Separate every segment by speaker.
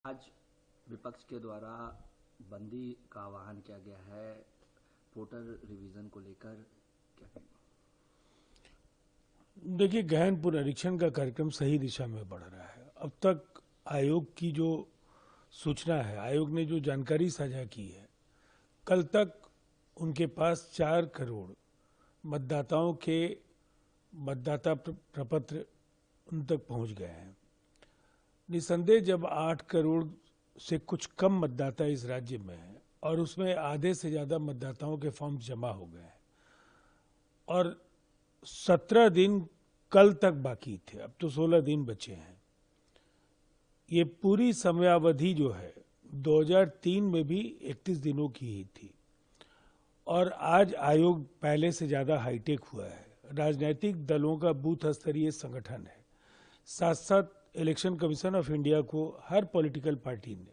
Speaker 1: आज विपक्ष के द्वारा बंदी का आह्वान किया गया है वोटर रिवीजन को लेकर, क्या कहेंगे?
Speaker 2: देखिए, गहन पुनरीक्षण का कार्यक्रम सही दिशा में बढ़ रहा है। अब तक आयोग की जो सूचना है, आयोग ने जो जानकारी साझा की है, कल तक उनके पास 4 करोड़ मतदाताओं के मतदाता प्रपत्र उन तक पहुंच गए हैं। निसंदेह जब 8 करोड़ से कुछ कम मतदाता इस राज्य में हैं और उसमें आधे से ज़्यादा मतदाताओं के फॉर्म जमा हो गए हैं और 17 दिन कल तक बाकी थे, अब तो 16 दिन बचे हैं। ये पूरी समयावधि जो है 2003 में भी 31 दिनों की ही थी और आज आयोग पहले से ज़्यादा हाईटेक हुआ है। राजनीतिक दलों का बूथ स्तरीय संगठन है। साथ साथ इलेक्शन कमीशन ऑफ इंडिया को हर पॉलिटिकल पार्टी ने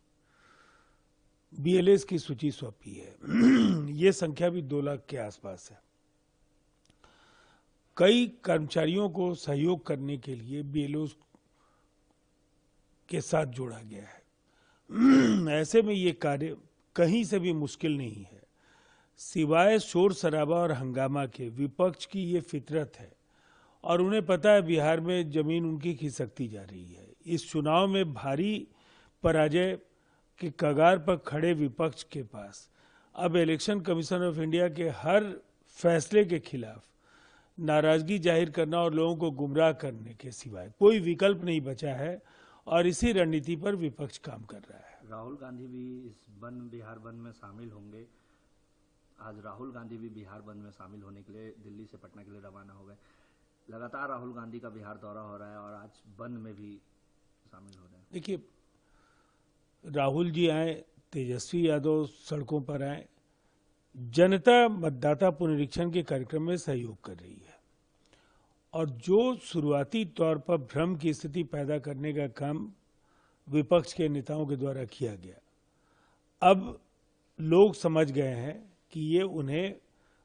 Speaker 2: बीएलएस की सूची सौंपी है। ये संख्या भी 2 लाख के आसपास है। कई कर्मचारियों को सहयोग करने के लिए बीएलओ के साथ जोड़ा गया है। ऐसे में ये कार्य कहीं से भी मुश्किल नहीं है। सिवाय शोर शराबा और हंगामा के विपक्ष की ये फितरत है और उन्हें पता है बिहार में जमीन उनकी खिसकती जा रही है। इस चुनाव में भारी पराजय के कगार पर खड़े विपक्ष के पास अब इलेक्शन कमीशन ऑफ इंडिया के हर फैसले के खिलाफ नाराजगी जाहिर करना और लोगों को गुमराह करने के सिवाय कोई विकल्प नहीं बचा है और इसी रणनीति पर विपक्ष काम कर रहा है।
Speaker 1: राहुल गांधी भी इस बिहार बंद में शामिल होंगे। आज राहुल गांधी भी बिहार बंद में शामिल होने के लिए दिल्ली से पटना के लिए रवाना हो गए। लगातार राहुल गांधी का बिहार दौरा हो रहा है और आज बंद में भी शामिल हो रहे हैं।
Speaker 2: देखिए, राहुल जी आए, तेजस्वी यादव सड़कों पर आए, जनता मतदाता पुनरीक्षण के कार्यक्रम में सहयोग कर रही है और जो शुरुआती तौर पर भ्रम की स्थिति पैदा करने का काम विपक्ष के नेताओं के द्वारा किया गया, अब लोग समझ गए हैं कि ये उन्हें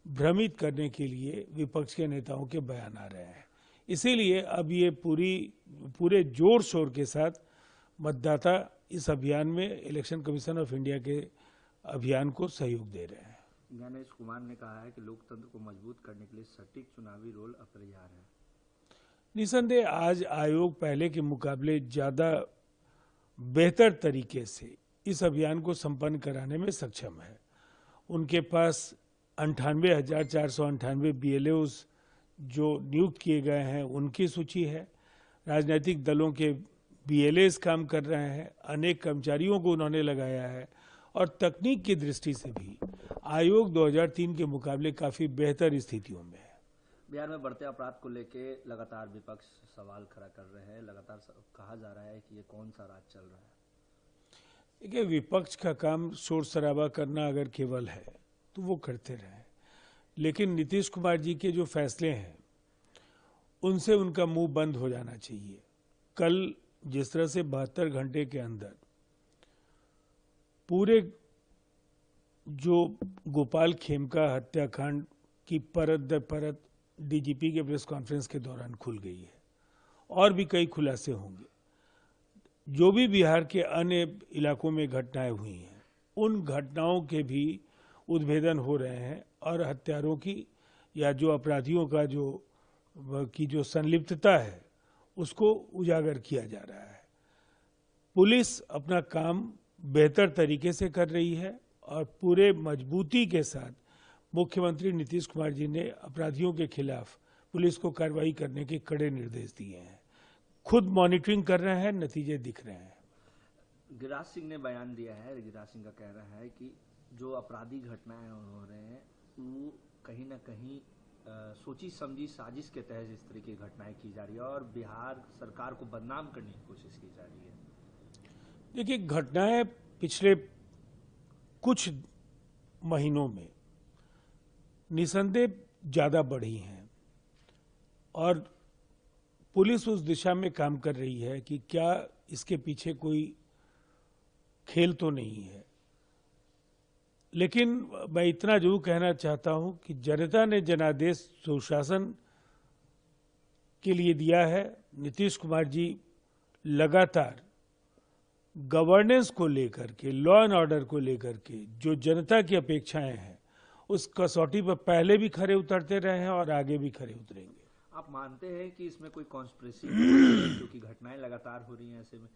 Speaker 2: भ्रमित करने के लिए विपक्ष के नेताओं के बयान आ रहे हैं। इसीलिए अब ये पूरे जोर शोर के साथ मतदाता इस अभियान में इलेक्शन कमीशन ऑफ इंडिया के अभियान को सहयोग दे रहे हैं।
Speaker 1: ज्ञानेश कुमार ने कहा है कि लोकतंत्र को मजबूत करने के लिए सटीक चुनावी रोल अपरिहार्य है।
Speaker 2: निसंदेह आज आयोग पहले के मुकाबले ज्यादा बेहतर तरीके से इस अभियान को संपन्न कराने में सक्षम है। उनके पास 98,498 बीएलओस जो नियुक्त किए गए हैं उनकी सूची है। राजनीतिक दलों के बीएलएस काम कर रहे हैं, अनेक कर्मचारियों को उन्होंने लगाया है और तकनीक की दृष्टि से भी आयोग 2003 के मुकाबले काफी बेहतर स्थितियों में है।
Speaker 1: बिहार में बढ़ते अपराध को लेके लगातार विपक्ष सवाल खड़ा कर रहे हैं। लगातार कहा जा रहा है कि ये कौन सा राज चल रहा है।
Speaker 2: देखिए, विपक्ष का काम शोर शराबा करना अगर केवल है तो वो करते रहे, लेकिन नीतीश कुमार जी के जो फैसले हैं उनसे उनका मुंह बंद हो जाना चाहिए। कल जिस तरह से 72 घंटे के अंदर पूरे जो गोपाल खेमका हत्याकांड की परत दर परत डीजीपी के प्रेस कॉन्फ्रेंस के दौरान खुल गई है और भी कई खुलासे होंगे। जो भी बिहार के अन्य इलाकों में घटनाएं हुई हैं उन घटनाओं के भी उद्भेदन हो रहे हैं और हत्यारों की या जो अपराधियों का जो संलिप्तता है उसको उजागर किया जा रहा है। पुलिस अपना काम बेहतर तरीके से कर रही है और पूरे मजबूती के साथ मुख्यमंत्री नीतीश कुमार जी ने अपराधियों के खिलाफ पुलिस को कार्रवाई करने के कड़े निर्देश दिए हैं। खुद मॉनिटरिंग कर रहे हैं, नतीजे दिख रहे हैं।
Speaker 1: गिरिराज सिंह ने बयान दिया है। गिरिराज सिंह का कहना है कि जो अपराधी घटनाएं हो रहे हैं वो कहीं ना कहीं सोची समझी साजिश के तहत इस तरह की घटनाएं की जा रही है और बिहार सरकार को बदनाम करने की कोशिश की जा रही है।
Speaker 2: देखिए, घटनाएं पिछले कुछ महीनों में निसंदेह ज्यादा बढ़ी हैं और पुलिस उस दिशा में काम कर रही है कि क्या इसके पीछे कोई खेल तो नहीं है। लेकिन मैं इतना जरूर कहना चाहता हूं कि जनता ने जनादेश सुशासन के लिए दिया है। नीतीश कुमार जी लगातार गवर्नेंस को लेकर के, लॉ एंड ऑर्डर को लेकर के जो जनता की अपेक्षाएं हैं, उस कसौटी पर पहले भी खरे उतरते रहे हैं और आगे भी खरे उतरेंगे।
Speaker 1: आप मानते हैं कि इसमें कोई कॉन्स्पिरेसी है, क्योंकि घटनाएं लगातार हो रही हैं, ऐसे में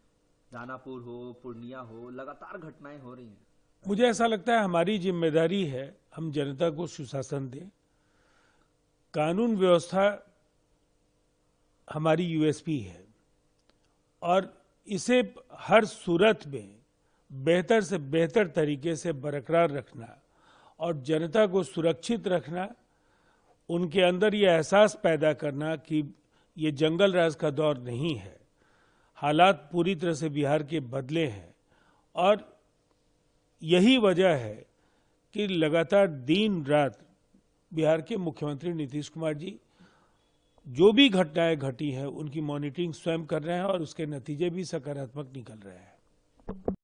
Speaker 1: दानापुर हो, पूर्णिया हो, लगातार घटनाएं हो रही हैं।
Speaker 2: मुझे ऐसा लगता है हमारी जिम्मेदारी है हम जनता को सुशासन दें। कानून व्यवस्था हमारी यूएसपी है और इसे हर सूरत में बेहतर से बेहतर तरीके से बरकरार रखना और जनता को सुरक्षित रखना, उनके अंदर ये एहसास पैदा करना कि ये जंगल राज का दौर नहीं है। हालात पूरी तरह से बिहार के बदले हैं और यही वजह है कि लगातार दिन रात बिहार के मुख्यमंत्री नीतीश कुमार जी जो भी घटनाएं घटी हैं उनकी मॉनिटरिंग स्वयं कर रहे हैं और उसके नतीजे भी सकारात्मक निकल रहे हैं।